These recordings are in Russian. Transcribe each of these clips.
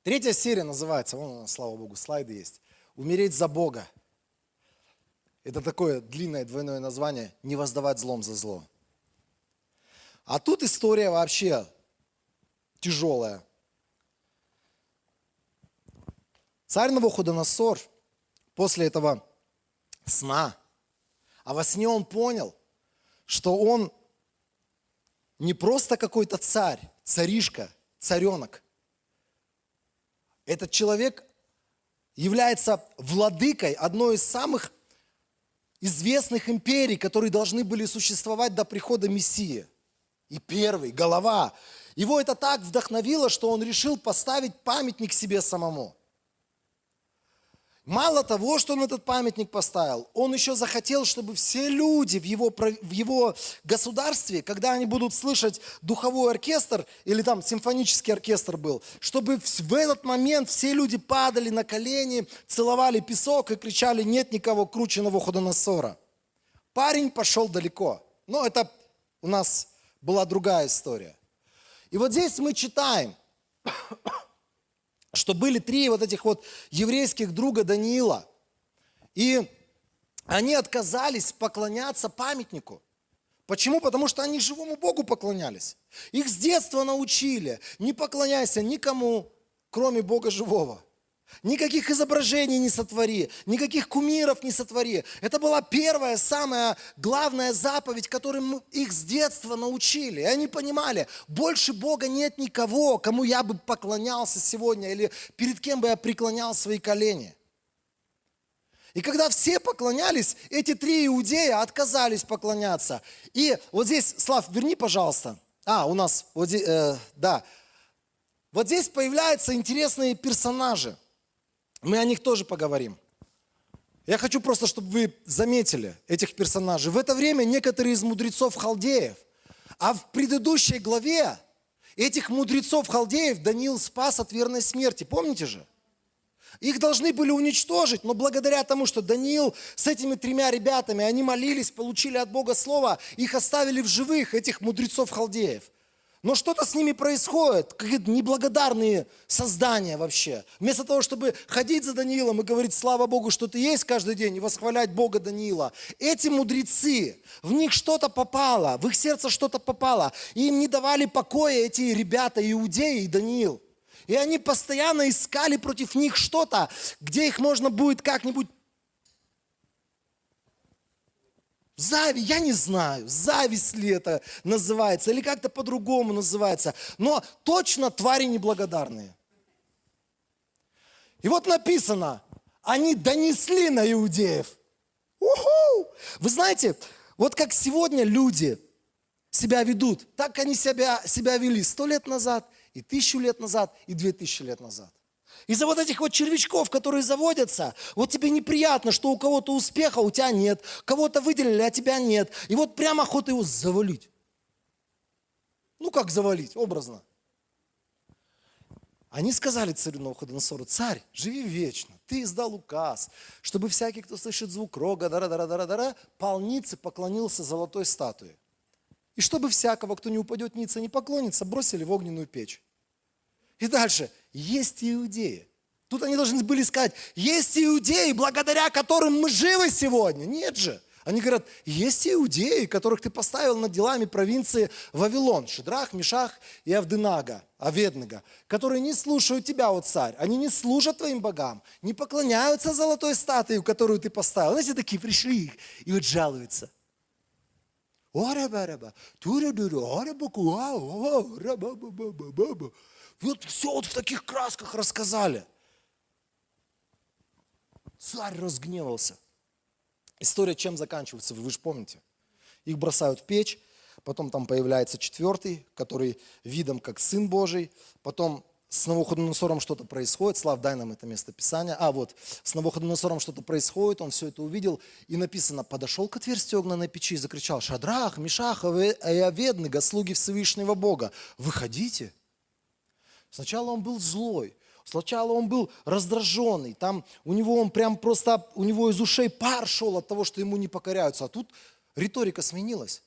Третья серия называется, вон у нас, слава Богу, слайды есть. «Умереть за Бога». Это такое длинное двойное название «Не воздавать злом за зло». А тут история вообще тяжелая. Царь Навуходоносор после этого сна, а во сне он понял, что он не просто какой-то царь, царишка, царенок. Этот человек является владыкой одной из самых известных империй, которые должны были существовать до прихода Мессии. И первый, голова. Его это так вдохновило, что он решил поставить памятник себе самому. Мало того, что он этот памятник поставил, он еще захотел, чтобы все люди в его государстве, когда они будут слышать духовой оркестр, или там симфонический оркестр был, чтобы в этот момент все люди падали на колени, целовали песок и кричали: «Нет никого круче Навуходоносора». Парень пошел далеко. Но это у нас была другая история. И вот здесь мы читаем, что были три вот этих вот еврейских друга Даниила. И они отказались поклоняться памятнику. Почему? Потому что они живому Богу поклонялись. Их с детства научили: не поклоняйся никому, кроме Бога живого. Никаких изображений не сотвори, никаких кумиров не сотвори. Это была первая, самая главная заповедь, которой их с детства научили. И они понимали: больше Бога нет никого, кому я бы поклонялся сегодня, или перед кем бы я преклонял свои колени. И когда все поклонялись, эти три иудея отказались поклоняться. И вот здесь, Слав, верни, пожалуйста. У нас вот здесь, да. Вот здесь появляются интересные персонажи. Мы о них тоже поговорим. Я хочу просто, чтобы вы заметили этих персонажей. В это время некоторые из мудрецов халдеев, а в предыдущей главе этих мудрецов халдеев Даниил спас от верной смерти. Помните же? Их должны были уничтожить, но благодаря тому, что Даниил с этими тремя ребятами, они молились, получили от Бога слово, их оставили в живых, этих мудрецов халдеев. Но что-то с ними происходит, какие-то неблагодарные создания вообще. Вместо того, чтобы ходить за Даниилом и говорить: слава Богу, что ты есть каждый день, и восхвалять Бога Даниила, эти мудрецы, в них что-то попало, в их сердце что-то попало. И им не давали покоя эти ребята, иудеи и Даниил. И они постоянно искали против них что-то, где их можно будет как-нибудь... Зависть, я не знаю, зависть ли это называется, или как-то по-другому называется. Но точно твари неблагодарные. И вот написано: они донесли на иудеев. Уху! Вы знаете, вот как сегодня люди себя ведут, так они себя вели 100 лет назад, и 1000 лет назад, и 2000 лет назад. Из-за вот этих вот червячков, которые заводятся, вот тебе неприятно, что у кого-то успеха, у тебя нет, кого-то выделили, а тебя нет. И вот прямо охота его завалить. Ну как завалить, образно. Они сказали царю Навуходоносору: царь, живи вечно, ты издал указ, чтобы всякий, кто слышит звук рога, полницы поклонился золотой статуе. И чтобы всякого, кто не упадет ниц и не поклонится, бросили в огненную печь. И дальше: есть иудеи. Тут они должны были сказать: есть иудеи, благодаря которым мы живы сегодня. Нет же. Они говорят: есть иудеи, которых ты поставил над делами провинции Вавилон, Шедрах, Мишах и Авденаго, которые не слушают тебя, о царь. Они не служат твоим богам, не поклоняются золотой статуе, которую ты поставил. Знаете, такие пришли и вот жалуются. Вот все вот в таких красках рассказали. Царь разгневался. История чем заканчивается, вы же помните. Их бросают в печь, потом там появляется четвертый, который видом как Сын Божий, потом с Навуходоносором что-то происходит. Слав, дай нам это место Писания. С Навуходоносором что-то происходит, он все это увидел, и написано: подошел к отверстию огненной печи и закричал: Шадрах, Мишах и Аведnego, слуги Всевышнего Бога, выходите. Сначала он был злой, сначала он был раздраженный, там у него из ушей пар шел от того, что ему не покоряются, а тут риторика сменилась.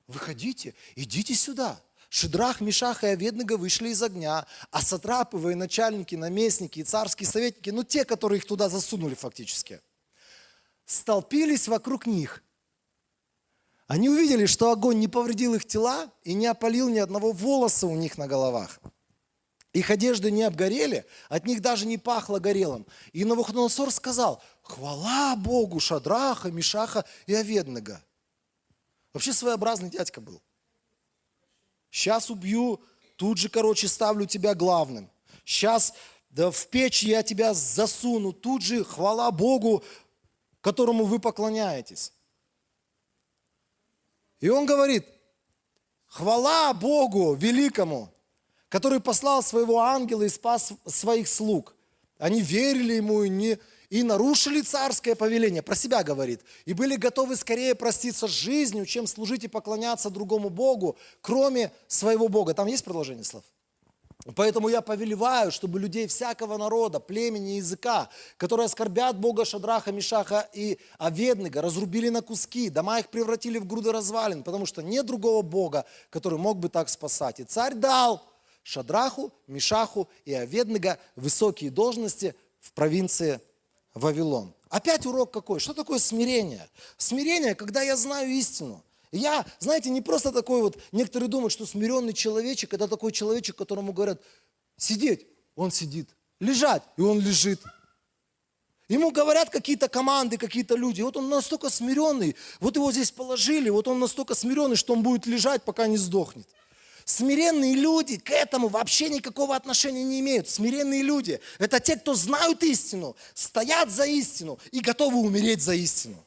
Выходите, идите сюда, Шидрах, Мишах и Аведnego вышли из огня, а сатрапы, военачальники, наместники и царские советники, ну те, которые их туда засунули фактически, столпились вокруг них. Они увидели, что огонь не повредил их тела и не опалил ни одного волоса у них на головах. Их одежды не обгорели, от них даже не пахло горелым. И Навуходоносор сказал: хвала Богу Шадраха, Мишаха и Аведnego. Вообще своеобразный дядька был. Сейчас убью, тут же, ставлю тебя главным. Сейчас в печь я тебя засуну, тут же хвала Богу, которому вы поклоняетесь. И он говорит: хвала Богу великому, который послал своего ангела и спас своих слуг. Они верили ему и нарушили царское повеление, про себя говорит, и были готовы скорее проститься с жизнью, чем служить и поклоняться другому Богу, кроме своего Бога. Там есть продолжение слов? Поэтому я повелеваю, чтобы людей всякого народа, племени, языка, которые оскорбят Бога Шадраха, Мишаха и Аведnego, разрубили на куски, дома их превратили в груды развалин, потому что нет другого Бога, который мог бы так спасать. И царь дал Шадраху, Мишаху и Аведnego высокие должности в провинции Вавилон. Опять урок какой? Что такое смирение? Смирение, когда я знаю истину. Я, знаете, не просто такой вот, некоторые думают, что смиренный человечек, это такой человечек, которому говорят: сидеть, он сидит, лежать, и он лежит. Ему говорят какие-то команды, какие-то люди, вот он настолько смиренный, вот его здесь положили, вот он настолько смиренный, что он будет лежать, пока не сдохнет. Смиренные люди к этому вообще никакого отношения не имеют. Смиренные люди – это те, кто знают истину, стоят за истину и готовы умереть за истину.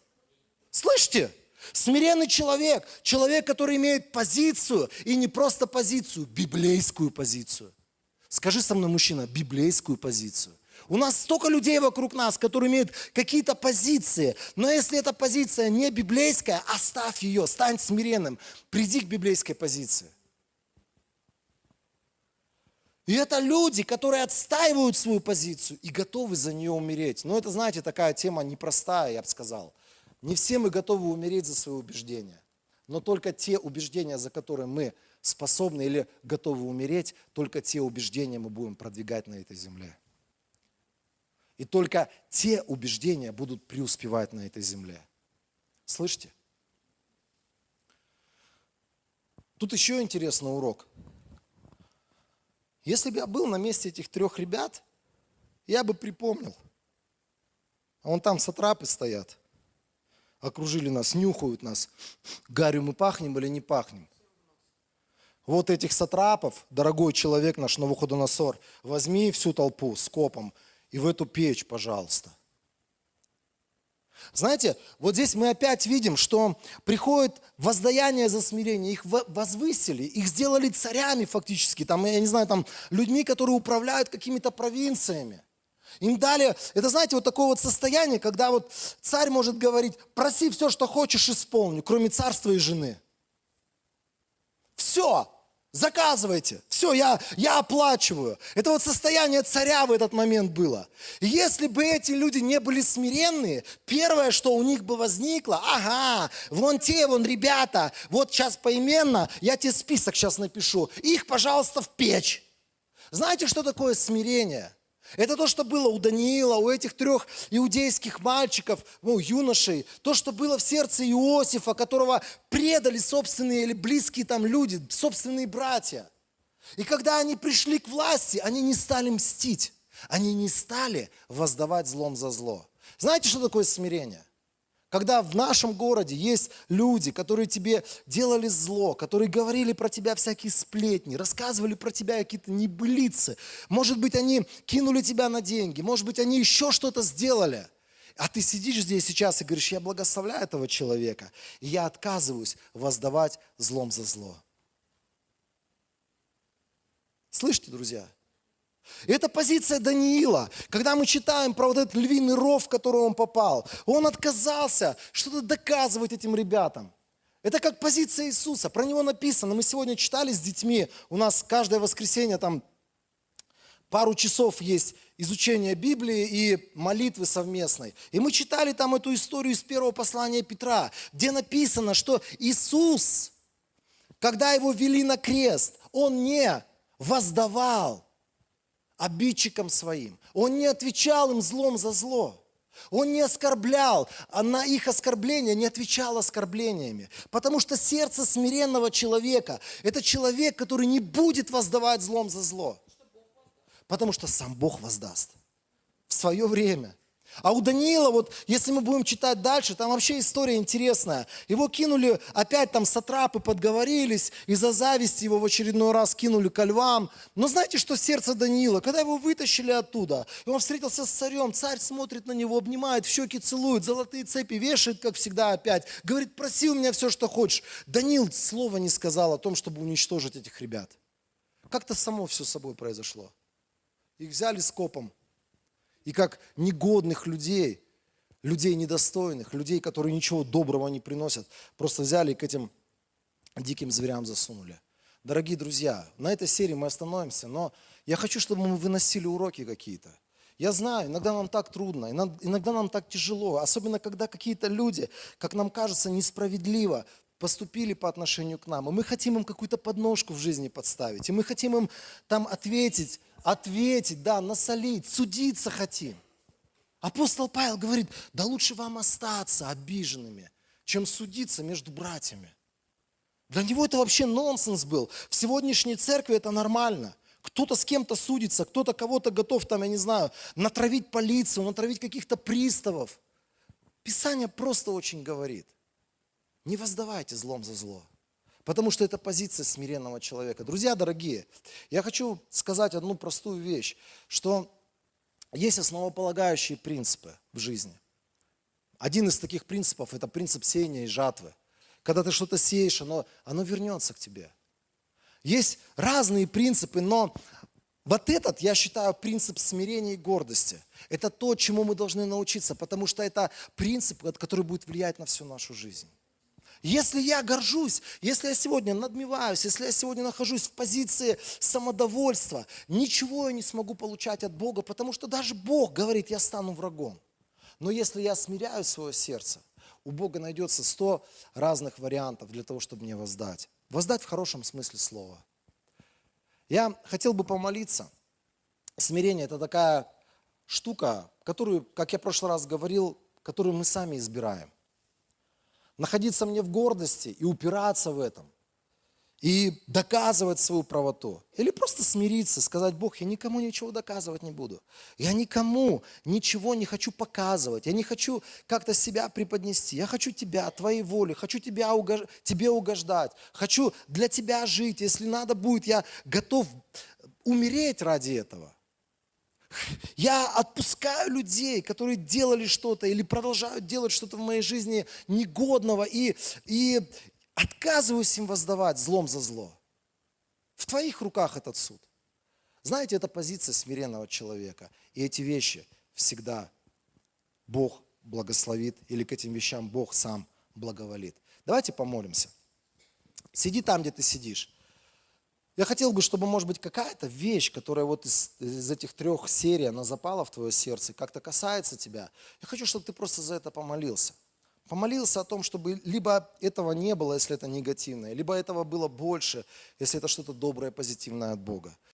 Слышите? Смиренный человек, человек, который имеет позицию, и не просто позицию, библейскую позицию. Скажи со мной, мужчина, библейскую позицию. У нас столько людей вокруг нас, которые имеют какие-то позиции, но если эта позиция не библейская, оставь ее, стань смиренным, приди к библейской позиции. И это люди, которые отстаивают свою позицию и готовы за нее умереть. Но это, знаете, такая тема непростая, я бы сказал. Не все мы готовы умереть за свои убеждения. Но только те убеждения, за которые мы способны или готовы умереть, только те убеждения мы будем продвигать на этой земле. И только те убеждения будут преуспевать на этой земле. Слышите? Тут еще интересный урок. Если бы я был на месте этих 3 ребят, я бы припомнил. А вон там сатрапы стоят, окружили нас, нюхают нас. Гарью мы пахнем или не пахнем? Вот этих сатрапов, дорогой человек наш Навуходоносор, возьми всю толпу с копом и в эту печь, пожалуйста. Знаете, вот здесь мы опять видим, что приходит воздаяние за смирение. Их возвысили, их сделали царями фактически, там, я не знаю, там, людьми, которые управляют какими-то провинциями. Им дали, это, знаете, вот такое вот состояние, когда вот царь может говорить: проси все, что хочешь, исполню, кроме царства и жены. Все, заказывайте, все, я оплачиваю. Это вот состояние царя в этот момент было. И если бы эти люди не были смиренные, первое, что у них бы возникло: ага, вон те, вон ребята, вот сейчас поименно, я тебе список сейчас напишу, их, пожалуйста, в печь. Знаете, что такое смирение? Это то, что было у Даниила, у этих 3 иудейских мальчиков, юношей, то, что было в сердце Иосифа, которого предали собственные или близкие там люди, собственные братья. И когда они пришли к власти, они не стали мстить, они не стали воздавать злом за зло. Знаете, что такое смирение? Когда в нашем городе есть люди, которые тебе делали зло, которые говорили про тебя всякие сплетни, рассказывали про тебя какие-то небылицы. Может быть, они кинули тебя на деньги, может быть, они еще что-то сделали. А ты сидишь здесь сейчас и говоришь: я благословляю этого человека, и я отказываюсь воздавать злом за зло. Слышите, друзья? Это позиция Даниила. Когда мы читаем про вот этот львиный ров, в который он попал, он отказался что-то доказывать этим ребятам. Это как позиция Иисуса. Про него написано. Мы сегодня читали с детьми. У нас каждое воскресенье там пару часов есть изучение Библии и молитвы совместной. И мы читали там эту историю из 1 послания Петра, где написано, что Иисус Когда его вели на крест, он не воздавал обидчикам своим. Он не отвечал им злом за зло. Он не оскорблял, а на их оскорбления не отвечал оскорблениями. Потому что сердце смиренного человека – это человек, который не будет воздавать злом за зло. Потому что сам Бог воздаст в свое время. А у Даниила, вот если мы будем читать дальше, там вообще история интересная. Его кинули, опять там сатрапы подговорились, из-за зависти его в очередной раз кинули ко львам. Но знаете, что сердце Даниила? Когда его вытащили оттуда, и он встретился с царем, царь смотрит на него, обнимает, в щеки целует, золотые цепи вешает, как всегда опять. Говорит, проси у меня все, что хочешь. Даниил слова не сказал о том, чтобы уничтожить этих ребят. Как-то само все с собой произошло. Их взяли скопом. И как негодных людей, людей недостойных, людей, которые ничего доброго не приносят, просто взяли и к этим диким зверям засунули. Дорогие друзья, на этой серии мы остановимся, но я хочу, чтобы мы выносили уроки какие-то. Я знаю, иногда нам так трудно, иногда нам так тяжело, особенно когда какие-то люди, как нам кажется, несправедливо поступили по отношению к нам, и мы хотим им какую-то подножку в жизни подставить, и мы хотим им там ответить, да, насолить, судиться хотим. Апостол Павел говорит, да лучше вам остаться обиженными, чем судиться между братьями. Для него это вообще нонсенс был. В сегодняшней церкви это нормально. Кто-то с кем-то судится, кто-то кого-то готов, там, я не знаю, натравить полицию, натравить каких-то приставов. Писание просто очень говорит, не воздавайте злом за зло. Потому что это позиция смиренного человека. Друзья дорогие, я хочу сказать одну простую вещь, что есть основополагающие принципы в жизни. Один из таких принципов – это принцип сеяния и жатвы. Когда ты что-то сеешь, оно вернется к тебе. Есть разные принципы, но вот этот, я считаю, принцип смирения и гордости. Это то, чему мы должны научиться, потому что это принцип, который будет влиять на всю нашу жизнь. Если я горжусь, если я сегодня надмеваюсь, если я сегодня нахожусь в позиции самодовольства, ничего я не смогу получать от Бога, потому что даже Бог говорит, я стану врагом. Но если я смиряю свое сердце, у Бога найдется 100 разных вариантов для того, чтобы мне воздать. Воздать в хорошем смысле слова. Я хотел бы помолиться. Смирение – это такая штука, которую, как я в прошлый раз говорил, которую мы сами избираем. Находиться мне в гордости и упираться в этом, и доказывать свою правоту. Или просто смириться, сказать, Бог, я никому ничего доказывать не буду. Я никому ничего не хочу показывать. Я не хочу как-то себя преподнести. Я хочу Тебя, Твоей воли, хочу Тебе угождать. Хочу для Тебя жить. Если надо будет, я готов умереть ради этого. Я отпускаю людей, которые делали что-то или продолжают делать что-то в моей жизни негодного и отказываюсь им воздавать злом за зло. В твоих руках этот суд. Знаете, это позиция смиренного человека. И эти вещи всегда Бог благословит, или к этим вещам Бог сам благоволит. Давайте помолимся. Сиди там, где ты сидишь. Я хотел бы, чтобы, может быть, какая-то вещь, которая вот из этих 3 серий, она запала в твое сердце, как-то касается тебя. Я хочу, чтобы ты просто за это помолился. Помолился о том, чтобы либо этого не было, если это негативное, либо этого было больше, если это что-то доброе, позитивное от Бога.